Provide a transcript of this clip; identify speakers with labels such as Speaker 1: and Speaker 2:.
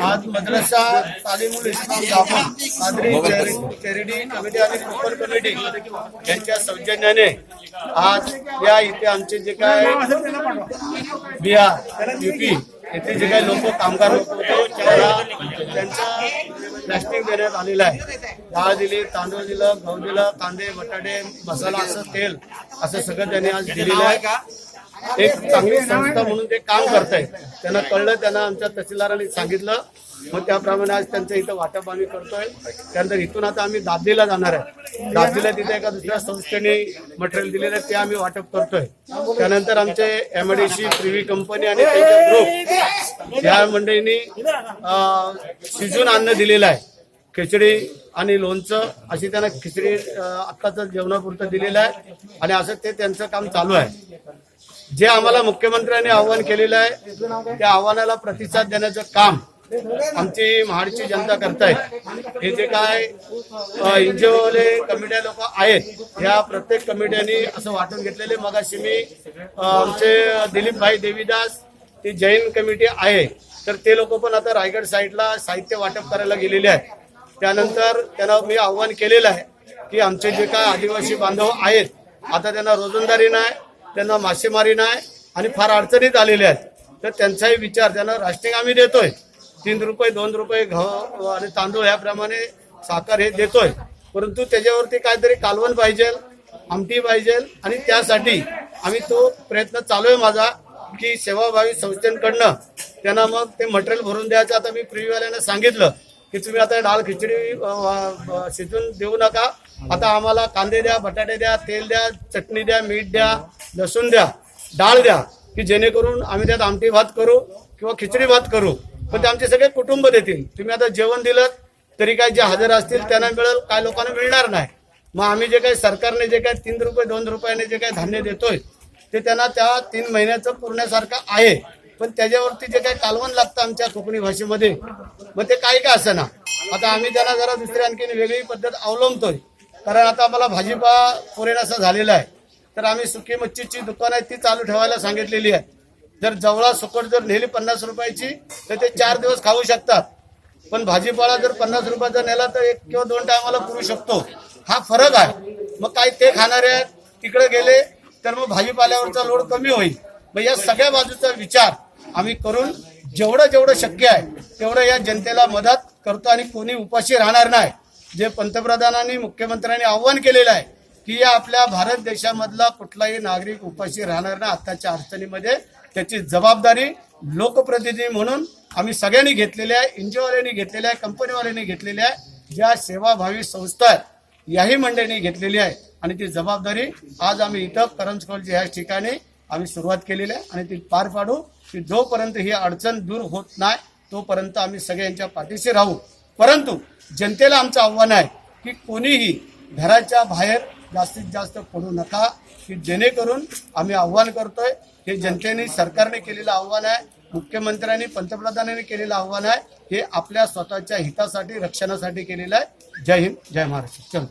Speaker 1: आज मद्रासा तालीमुल इस्लाम Jafar Qadri charity committee आणि कोपर committee यांच्या सौजन्याने आज या इथे आमचे जे काय बिहार यूपी येथे जे काही लोक कामगार लोक होते त्यांचा प्लॅस्टिक देण्यात आलेलं आहे। डाळ दिली, तांदूळ दिलं, गहू दिलं, कांदे बटाटे मसाला असं तेल असं सगळं त्यांनी आज दिलेलं आहे। एक चांगली संस्था म्हणून ते काम करत आहेत। त्यांना कळलं, त्यांना आमच्या तहसीलदारांनी सांगितलं, मग त्याप्रमाणे आज त्यांचं इथं वाटप आम्ही करतोय। त्यानंतर इथून आता आम्ही दाबलीला जाणार आहे। दाबलीला तिथे एका दुसऱ्या संस्थेने मटेरियल दिलेलं आहे, ते आम्ही वाटप करतोय। त्यानंतर आमचे एमआयडीसी प्रिव्ही कंपनी आणि त्यांचे ग्रुप या मंडळींनी शिजून अन्न दिलेलं आहे। खिचडी आणि लोणचं अशी त्यांना खिचडी आत्ताच जेवणापुरतं दिलेलं आहे आणि असं ते त्यांचं काम चालू आहे। जे आम्हाला मुख्यमंत्र्यांनी आव्हान केलेलं आहे त्या आव्हानाला प्रतिसाद देण्याचं काम आमची महाडची जनता करतायत। हे जे काय एनजीओले कमिट्या लोक आहेत या प्रत्येक कमिट्यांनी असं वाटून घेतलेले। मगाशी मी आमचे दिलीप भाई देवीदास ती जैन कमिटी आहे, तर ते लोक पण आता रायगड साईडला साहित्य वाटप करायला गेलेले आहेत। त्यानंतर त्यांना मी आव्हान केलेलं आहे की आमचे जे काय आदिवासी बांधव आहेत आता त्यांना रोजंदारी नाही, त्यांना मासेमारी नाही आणि फार अडचणीत आलेले आहेत, तर त्यांचाही विचार त्यांना राशनिंग आम्ही देतोय। 3 रुपये 2 रुपये गहू आणि तांदूळ याप्रमाणे साखर हे देतोय, परंतु त्याच्यावरती काहीतरी कालवण पाहिजे, आमटी पाहिजे आणि त्यासाठी आम्ही तो प्रयत्न चालू आहे माझा की सेवाभावी संस्थांकडनं त्यांना मग ते मटेरियल भरून द्यायचं। आता मी प्रिव्हीवाल्यांना सांगितलं की तुम्ही आता डाळ खिचडी शिजून देऊ नका, आता आम्हाला कांदे द्या, बटाटे द्या, तेल द्या, चटणी द्या, मीठ द्या, लसूण द्या, डाळ द्या, की जेणेकरून आम्ही त्यात आमटी भात करू किंवा खिचडी भात करू, पण ते आमचे सगळे कुटुंब देतील। तुम्ही आता जेवण दिलं तरी काय जे हजर असतील त्यांना मिळेल, काय लोकांना मिळणार नाही। मग आम्ही जे काही सरकारने जे काही 3 रुपये 2 रुपयाने जे काही धान्य देतोय ते त्यांना त्या 3 महिन्याचं पुरण्यासारखं आहे, पण त्याच्यावरती जे काही कालवण लागतं आमच्या कोकणी भाषेमध्ये मग ते काही का असं ना। आता आम्ही त्यांना जरा दुसरी आणखी वेगळी पद्धत अवलंबतोय, कारण आता आम्हाला भाजीपाला पुरेनासा झालेला आहे, तर आम्ही सुकी मच्छीची दुकान आहे ती चालू ठेवायला सांगितलेली आहे। जर जवळा सुकट जर नेली 50 रुपयाची तर ते 4 दिवस खाऊ शकतात, पण भाजीपाला जर 50 रुपयाचा नेला तर 1 किंवा 2 टायमाला पुरू शकतो। हा फरक आहे। मग काय ते खाणारे तिकडे गेले तर मग भाजीपाल्यावरचा लोड कमी होईल। मग या सगळ्या बाजूचा विचार आम्ही करून जेवढं शक्य आहे तेवढं या जनतेला मदत करतो आणि कोणी उपाशी राहणार नाही। जे पंतप्रधानांनी मुख्यमंत्र्यांनी आव्हान केलेलं आहे की या आपल्या भारत देशामधला कुठलाही नागरिक उपाशी राहणार नाही आत्ताच्या अडचणीमध्ये, त्याची जबाबदारी लोकप्रतिनिधी म्हणून आम्ही सगळ्यांनी घेतलेली आहे, एनजीओवाल्यांनी घेतलेली आहे, कंपनीवाल्यांनी घेतलेली आहे, ज्या सेवाभावी संस्था आहेत याही मंडळींनी घेतलेली आहे आणि ती जबाबदारी आज आम्ही इथं करंजखोलच्या ह्या ठिकाणी आम्ही सुरुवात केलेली आहे आणि ती पार पाडू की जोपर्यंत ही अडचण दूर होत नाही तोपर्यंत आम्ही सगळ्यांच्या पाठीशी राहू। परंतु जनतेला आमचं आव्हान आहे की कोणीही घराच्या बाहेर जास्तीत जास्त पडू नका, की जेणेकरून आम्ही आव्हान करतोय हे जनतेने सरकारने केलेलं आव्हान आहे, मुख्यमंत्र्यांनी पंतप्रधानांनी केलेलं आव्हान आहे, हे आपल्या स्वतःच्या हितासाठी रक्षणासाठी केलेलं आहे। जय हिंद, जय महाराष्ट्र। चल